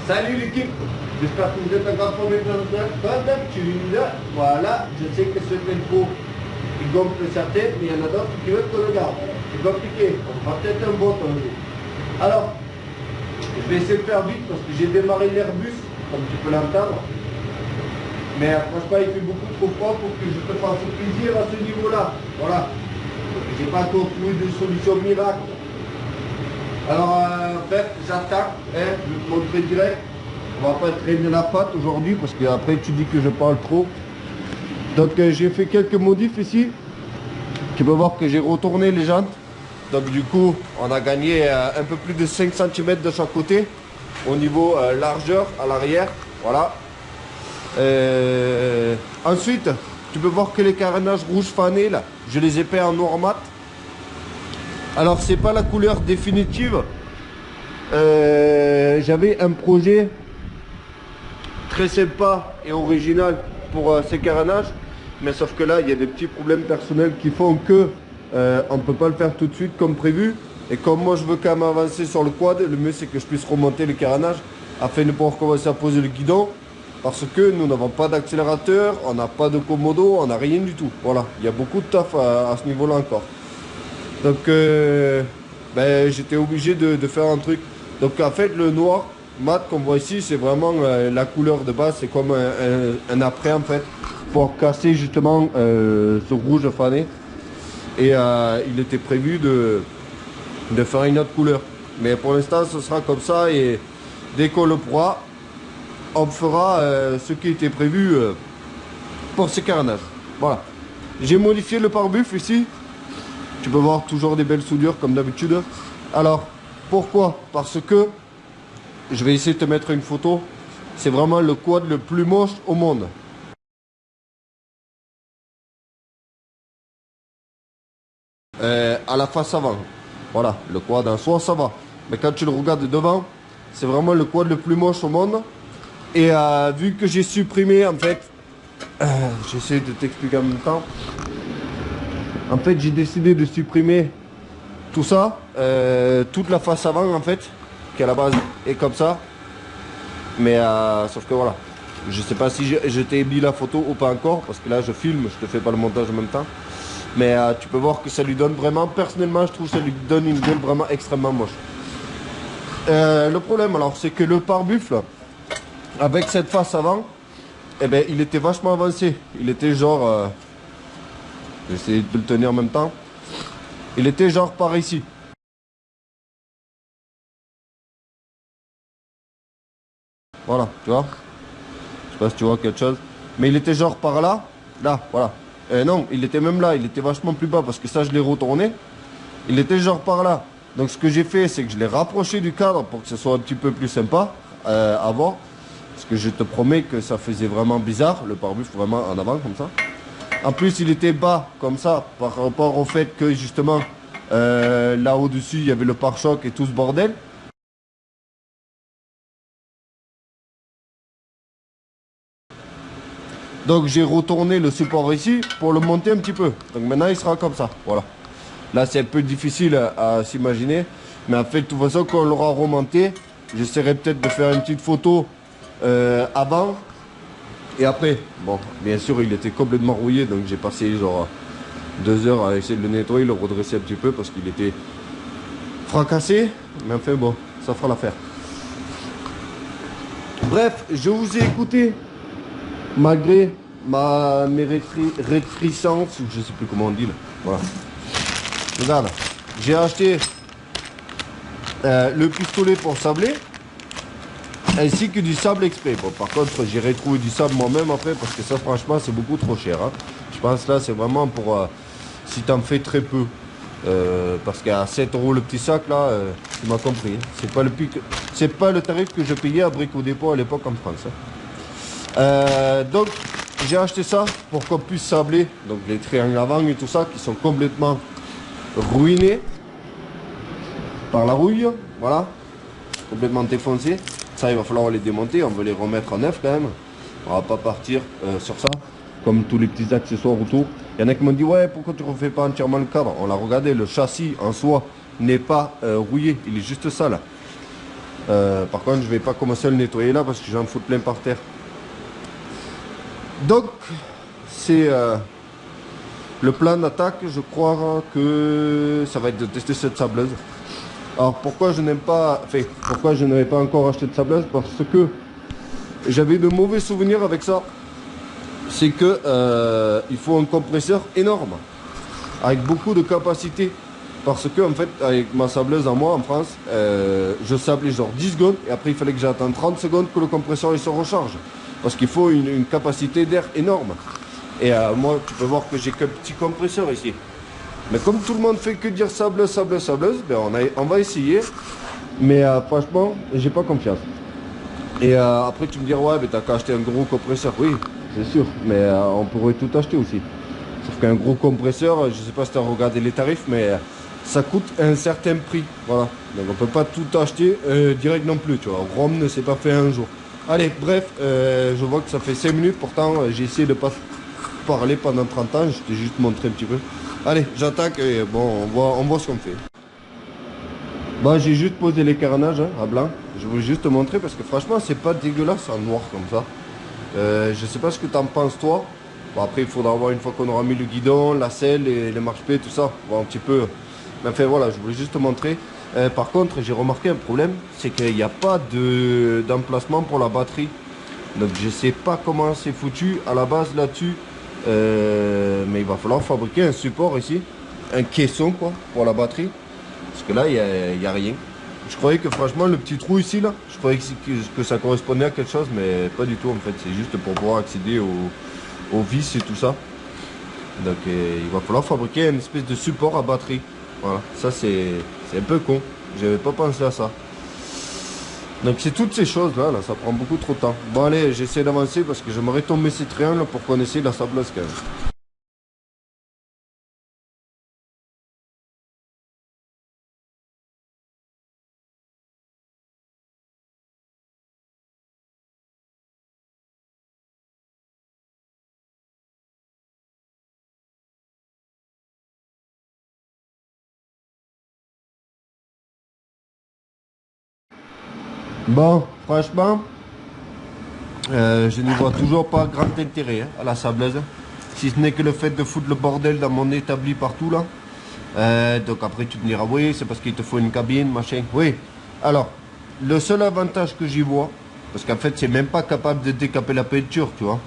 Salut l'équipe, j'espère que vous êtes encore formés dans notre live. Comme d'habitude, voilà, je sais que ce tempo, il gonfle certains, mais il y en a d'autres qui veulent que le garde. C'est compliqué, on fera peut-être un bot un jour. Alors, je vais essayer de faire vite parce que j'ai démarré l'Airbus, comme tu peux l'entendre. Mais franchement, il fait beaucoup trop froid pour que je te fasse plaisir à ce niveau-là. Voilà. J'ai pas encore trouvé de solution miracle. Alors, en fait, j'attends, je vais te montrer direct. On va pas traîner la patte aujourd'hui parce qu'après tu dis que je parle trop. Donc, j'ai fait quelques modifs ici. Tu peux voir que j'ai retourné les jantes. Donc, du coup, on a gagné un peu plus de 5 cm de chaque côté au niveau largeur à l'arrière. Voilà. Ensuite, tu peux voir que les carénages rouges fanés, là, je les ai peints en noir mat. Alors, c'est pas la couleur définitive. J'avais un projet très sympa et original pour ces carénages, mais sauf que là, il y a des petits problèmes personnels qui font que on ne peut pas le faire tout de suite comme prévu. Et comme moi, je veux quand même avancer sur le quad, le mieux c'est que je puisse remonter le carénage afin de pouvoir commencer à poser le guidon. Parce que nous n'avons pas d'accélérateur, on n'a pas de commodo, on n'a rien du tout. Voilà, il y a beaucoup de taf à ce niveau-là encore. Donc, j'étais obligé de faire un truc. Donc, en fait, le noir mat qu'on voit ici, c'est vraiment la couleur de base. C'est comme un après, en fait, pour casser justement ce rouge fané. Et il était prévu de faire une autre couleur. Mais pour l'instant, ce sera comme ça. Et dès qu'on le pourra, on fera ce qui était prévu pour ces carénages. Voilà. J'ai modifié le pare-buffle ici. Tu peux voir toujours des belles soudures comme d'habitude. Alors, pourquoi? Parce que, je vais essayer de te mettre une photo. C'est vraiment le quad le plus moche au monde. À la face avant. Voilà, le quad en soi, ça va. Mais quand tu le regardes devant, c'est vraiment le quad le plus moche au monde. Et vu que j'ai supprimé, en fait, j'essaie de t'expliquer en même temps. En fait, j'ai décidé de supprimer tout ça, toute la face avant, en fait, qui à la base est comme ça. Mais sauf que voilà, je sais pas si je t'ai mis la photo ou pas encore, parce que là, je filme, je te fais pas le montage en même temps. Mais tu peux voir que ça lui donne vraiment, personnellement, je trouve que ça lui donne une gueule vraiment extrêmement moche. Le problème, alors, c'est que le pare-buffle, avec cette face avant, eh ben, il était vachement avancé. Il était genre... j'essaie de le tenir en même temps. Il était genre par ici. Voilà, tu vois. Je sais pas si tu vois quelque chose. Mais il était genre par là. Là, voilà. Non, il était même là. Il était vachement plus bas parce que ça, je l'ai retourné. Il était genre par là. Donc, ce que j'ai fait, c'est que je l'ai rapproché du cadre pour que ce soit un petit peu plus sympa à voir. Parce que je te promets que ça faisait vraiment bizarre. Le pare-buffle vraiment en avant, comme ça. En plus, il était bas, comme ça, par rapport au fait que, justement, là au-dessus, il y avait le pare-choc et tout ce bordel. Donc, j'ai retourné le support ici pour le monter un petit peu. Donc, maintenant, il sera comme ça, voilà. Là, c'est un peu difficile à s'imaginer. Mais en fait, de toute façon, quand on l'aura remonté, j'essaierai peut-être de faire une petite photo avant. Et après, bon, bien sûr, il était complètement rouillé, donc j'ai passé genre 2 heures à essayer de le nettoyer, le redresser un petit peu parce qu'il était fracassé. Mais enfin bon, ça fera l'affaire. Bref, je vous ai écouté malgré mes rétrécissances, je sais plus comment on dit là. Voilà. Regarde, j'ai acheté le pistolet pour sabler. Ainsi que du sable exprès. Bon, par contre, j'irai trouver du sable moi-même après parce que ça, franchement, c'est beaucoup trop cher. Hein. Je pense là, c'est vraiment pour si t'en fais très peu. Parce qu'à 7 € le petit sac, là, tu m'as compris. Hein. C'est pas le tarif que je payais à Brico Dépôt à l'époque en France. Hein. Donc, j'ai acheté ça pour qu'on puisse sabler. Donc, les triangles avant et tout ça qui sont complètement ruinés par la rouille. Voilà. Complètement défoncés. Ça, il va falloir les démonter, on veut les remettre en neuf quand même. On va pas partir sur ça, comme tous les petits accessoires autour. Il y en a qui m'ont dit, ouais, pourquoi tu refais pas entièrement le cadre? On l'a regardé, le châssis en soi n'est pas rouillé, il est juste ça là. Par contre, je vais pas commencer à le nettoyer là parce que j'en fous plein par terre. Donc, c'est le plan d'attaque. Je crois que ça va être de tester cette sableuse. Alors, pourquoi je n'aime pas, enfin, pourquoi je n'avais pas encore acheté de sableuse? Parce que j'avais de mauvais souvenirs avec ça. C'est que il faut un compresseur énorme avec beaucoup de capacité. Parce que en fait, avec ma sableuse à moi en France, je sablais genre 10 secondes et après il fallait que j'attende 30 secondes que le compresseur il se recharge. Parce qu'il faut une capacité d'air énorme. Et moi, tu peux voir que j'ai qu'un petit compresseur ici. Mais comme tout le monde fait que dire sableuse, sableuse, sableuse, ben on va essayer. Mais franchement, j'ai pas confiance. Et après tu me dis, ouais, mais t'as qu'à acheter un gros compresseur. Oui, c'est sûr, mais on pourrait tout acheter aussi. Sauf qu'un gros compresseur, je sais pas si tu as regardé les tarifs, mais ça coûte un certain prix. Voilà. Donc on peut pas tout acheter direct non plus, tu vois. Rome ne s'est pas fait un jour. Allez, bref, je vois que ça fait 5 minutes, pourtant j'ai essayé de pas parler pendant 30 ans, je t'ai juste montré un petit peu. Allez, j'attaque et bon, on voit ce qu'on fait. Bah, j'ai juste posé les carnages à blanc. Je voulais juste te montrer parce que franchement, c'est pas dégueulasse en noir comme ça. Je sais pas ce que t'en penses toi. Bon, après, il faudra voir une fois qu'on aura mis le guidon, la selle et les marche-pieds, tout ça. Voir un petit peu. Mais enfin, voilà, je voulais juste te montrer. Par contre, j'ai remarqué un problème, c'est qu'il n'y a pas d'emplacement pour la batterie. Donc, je sais pas comment c'est foutu à la base là-dessus. Mais il va falloir fabriquer un support ici. Un caisson, quoi, pour la batterie. Parce que là, il n'y a rien. Je croyais que franchement, le petit trou ici, là, je croyais que ça correspondait à quelque chose, mais pas du tout en fait. C'est juste pour pouvoir accéder aux vis et tout ça. Donc il va falloir fabriquer une espèce de support à batterie. Voilà, ça c'est un peu con. J'avais pas pensé à ça. Donc c'est toutes ces choses là, ça prend beaucoup trop de temps. Bon allez, j'essaie d'avancer parce que j'aimerais tomber ces triangles pour qu'on essaye la sableuse quand même. Bon, franchement, je n'y vois toujours pas grand intérêt à la sableuse. Si ce n'est que le fait de foutre le bordel dans mon établi partout là. Donc après tu me diras, oui, c'est parce qu'il te faut une cabine, machin. Oui, alors, le seul avantage que j'y vois, parce qu'en fait c'est même pas capable de décaper la peinture, tu vois.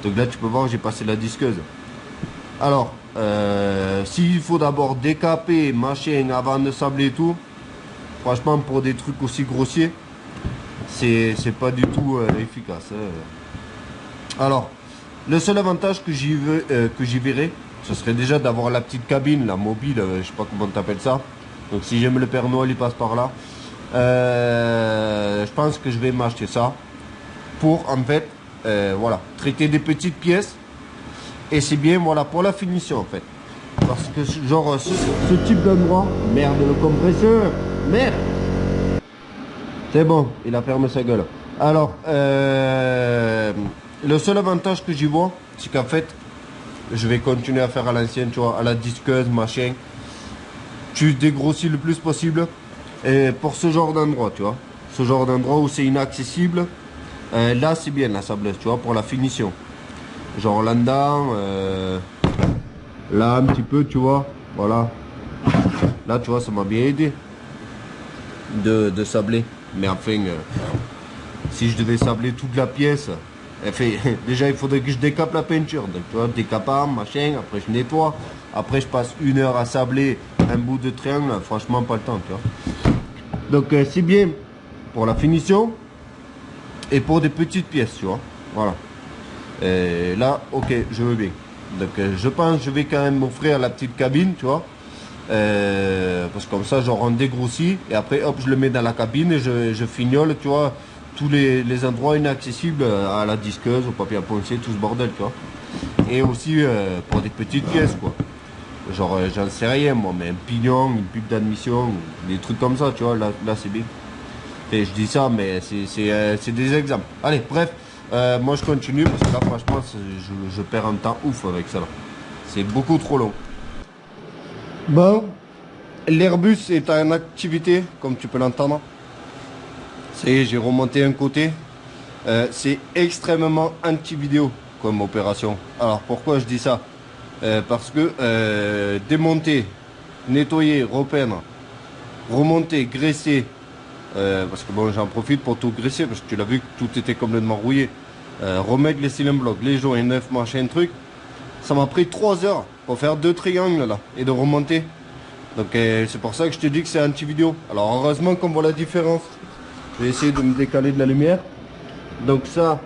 Donc là tu peux voir, j'ai passé la disqueuse. Alors, s'il faut d'abord décaper, machin, avant de sabler et tout, franchement pour des trucs aussi grossiers, c'est pas du tout efficace. Alors, le seul avantage que j'y verrais, ce serait déjà d'avoir la petite cabine, la mobile, je sais pas comment t'appelles ça. Donc si j'aime le Père Noël, il passe par là. Je pense que je vais m'acheter ça pour en fait, voilà, traiter des petites pièces. Et c'est bien, voilà, pour la finition en fait. Parce que genre ce type d'endroit, merde le compresseur, merde. C'est bon, il a fermé sa gueule. Alors, le seul avantage que j'y vois, c'est qu'en fait, je vais continuer à faire à l'ancienne, tu vois, à la disqueuse, machin. Tu dégrossis le plus possible. Et pour ce genre d'endroit, tu vois, ce genre d'endroit où c'est inaccessible, là c'est bien la sableuse, tu vois, pour la finition. Genre là-dedans, là un petit peu, tu vois, voilà. Là, tu vois, ça m'a bien aidé de sabler. Mais enfin, si je devais sabler toute la pièce, déjà il faudrait que je décape la peinture. Donc tu vois, décapant, machin, après je nettoie. Après je passe 1 heure à sabler un bout de triangle, franchement pas le temps, tu vois. Donc c'est bien pour la finition et pour des petites pièces, tu vois. Voilà. Et là, ok, je veux bien. Donc je pense que je vais quand même m'offrir la petite cabine, tu vois. Parce que comme ça j'aurai un dégrossi et après hop je le mets dans la cabine et je fignole, tu vois, tous les endroits inaccessibles à la disqueuse, au papier à poncer, tout ce bordel, tu vois. Et aussi pour des petites pièces, quoi. Genre j'en sais rien moi, mais un pignon, une pipe d'admission, des trucs comme ça, tu vois, là c'est bien. Et je dis ça mais c'est des exemples. Allez, bref, moi je continue parce que là franchement je perds un temps ouf avec ça là. C'est beaucoup trop long. Bon, l'Airbus est en activité, comme tu peux l'entendre. Ça y est, j'ai remonté un côté. C'est extrêmement anti-vidéo comme opération. Alors pourquoi je dis ça? Parce que démonter, nettoyer, repeindre, remonter, graisser, parce que bon, j'en profite pour tout graisser parce que tu l'as vu que tout était complètement rouillé. Remettre les cylindres blocs, les joints, neuf machin truc, ça m'a pris 3 heures pour faire 2 triangles là et de remonter. Donc c'est pour ça que je te dis que c'est anti-vidéo. Alors heureusement qu'on voit la différence. Je vais essayer de me décaler de la lumière. Donc ça,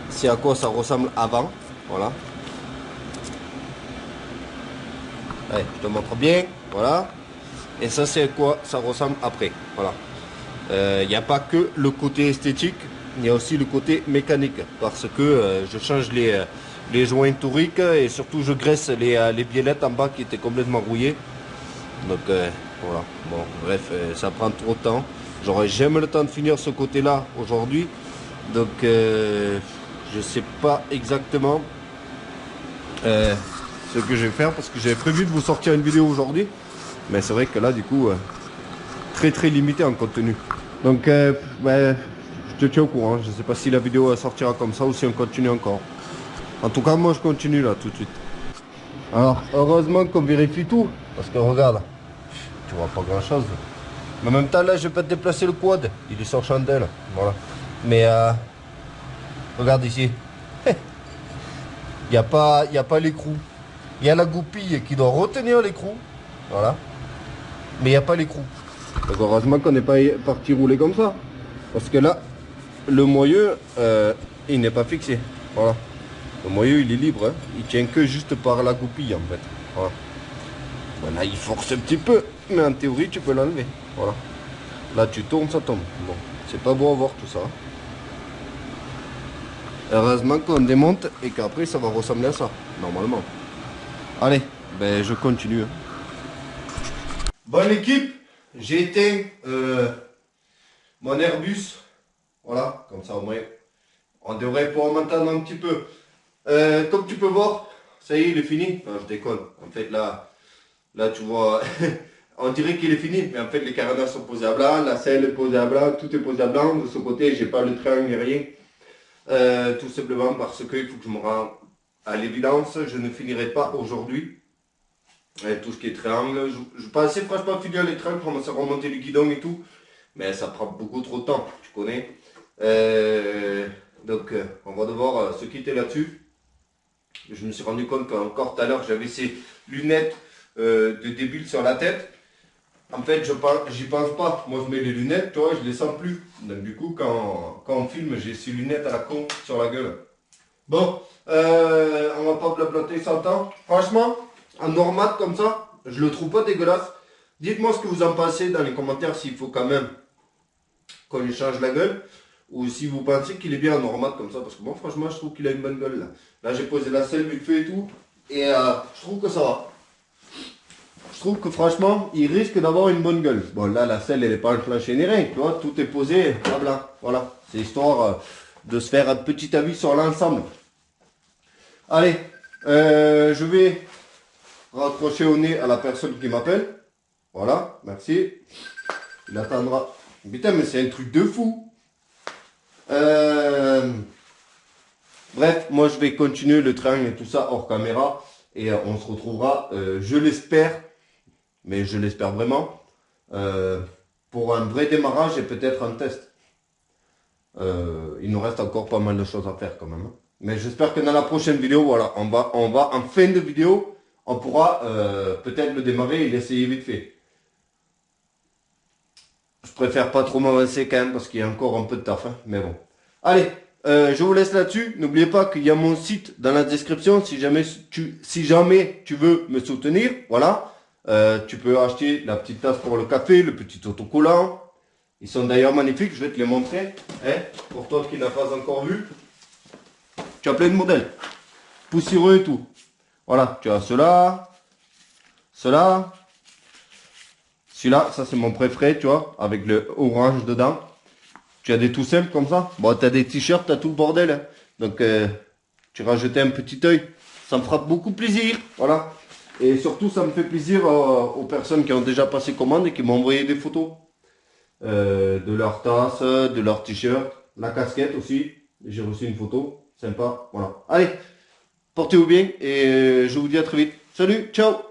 c'est à quoi ça ressemble avant. Voilà. Allez, je te montre bien. Voilà. Et ça, c'est à quoi ça ressemble après. Voilà. Il n'y a pas que le côté esthétique, il y a aussi le côté mécanique. Parce que je change les joints toriques et surtout je graisse les biellettes en bas qui étaient complètement rouillées. Donc voilà. Bon, bref, ça prend trop de temps. J'aurai jamais le temps de finir ce côté-là aujourd'hui. Donc je sais pas exactement ce que je vais faire parce que j'avais prévu de vous sortir une vidéo aujourd'hui. Mais c'est vrai que là du coup très limité en contenu. Donc je te tiens au courant. Je sais pas si la vidéo sortira comme ça ou si on continue encore. En tout cas moi je continue là tout de suite. Alors heureusement qu'on vérifie tout. Parce que regarde, tu vois pas grand chose. Mais en même temps là je vais pas te déplacer le quad. Il est sur chandelle. Voilà. Mais regarde ici. Il n'y a pas l'écrou. Il y a la goupille qui doit retenir l'écrou. Voilà. Mais il n'y a pas l'écrou. Donc heureusement qu'on n'est pas parti rouler comme ça. Parce que là, le moyeu, il n'est pas fixé. Voilà. Le moyeu, il est libre. Hein. Il tient que juste par la goupille en fait. Voilà. Voilà, il force un petit peu. Mais en théorie, tu peux l'enlever. Voilà. Là, tu tournes, ça tombe. Bon, c'est pas beau à voir tout ça. Heureusement qu'on démonte et qu'après ça va ressembler à ça, normalement. Allez, ben je continue. Bonne l'équipe, j'ai éteint mon Airbus. Voilà, comme ça au moins on devrait pouvoir m'entendre un petit peu. Comme tu peux voir, ça y est, il est fini. Non, je déconne. En fait là tu vois, on dirait qu'il est fini, mais en fait les carénages sont posés à blanc, la selle est posée à blanc, tout est posé à blanc. De ce côté, j'ai pas le triangle ni rien. Tout simplement parce qu'il faut que je me rende à l'évidence, je ne finirai pas aujourd'hui tout ce qui est triangle. Je pensais franchement finir les triangles, commencer à remonter le guidon et tout, mais ça prend beaucoup trop de temps, tu connais. Donc on va devoir se quitter là-dessus. Je me suis rendu compte qu'encore tout à l'heure j'avais ces lunettes de débile sur la tête. En fait, j'y pense pas. Moi, je mets les lunettes, tu vois, je les sens plus. Donc, du coup, quand on filme, j'ai ces lunettes à la con sur la gueule. Bon, on va pas blablater 100 ans. Franchement, en normat comme ça, je le trouve pas dégueulasse. Dites-moi ce que vous en pensez dans les commentaires s'il faut quand même qu'on lui change la gueule. Ou si vous pensez qu'il est bien en normat comme ça. Parce que moi, franchement, je trouve qu'il a une bonne gueule là. Là, j'ai posé la selle vite fait et tout. Et je trouve que ça va. Je trouve que franchement, il risque d'avoir une bonne gueule. Bon, là, la selle, elle n'est pas enclenchée ni rien, tu vois, tout est posé à blanc. Voilà, c'est histoire de se faire un petit avis sur l'ensemble. Allez, je vais raccrocher au nez à la personne qui m'appelle. Voilà, merci. Il attendra. Putain, mais c'est un truc de fou. Bref, moi, je vais continuer le triangle et tout ça hors caméra. Et on se retrouvera, je l'espère, mais je l'espère vraiment, pour un vrai démarrage et peut-être un test. Il nous reste encore pas mal de choses à faire quand même. Hein. Mais j'espère que dans la prochaine vidéo, voilà, on va en fin de vidéo, on pourra peut-être le démarrer et l'essayer vite fait. Je préfère pas trop m'avancer quand même parce qu'il y a encore un peu de taf, hein, mais bon. Allez, je vous laisse là-dessus. N'oubliez pas qu'il y a mon site dans la description si jamais tu veux me soutenir. Voilà. Tu peux acheter la petite tasse pour le café, le petit autocollant. Ils sont d'ailleurs magnifiques, je vais te les montrer. Hein, pour toi qui n'as pas encore vu. Tu as plein de modèles. Poussiéreux et tout. Voilà, tu as ceux-là. Ceux-là. Celui-là, ça c'est mon préféré, tu vois, avec le orange dedans. Tu as des tout simples comme ça. Bon, tu as des t-shirts, tu as tout le bordel. Hein. Donc, tu rajoutes un petit œil. Ça me fera beaucoup plaisir. Voilà. Et surtout, ça me fait plaisir aux personnes qui ont déjà passé commande et qui m'ont envoyé des photos. de leur tasse, de leur t-shirt, la casquette aussi. J'ai reçu une photo, sympa. Voilà. Allez, portez-vous bien et je vous dis à très vite. Salut, ciao!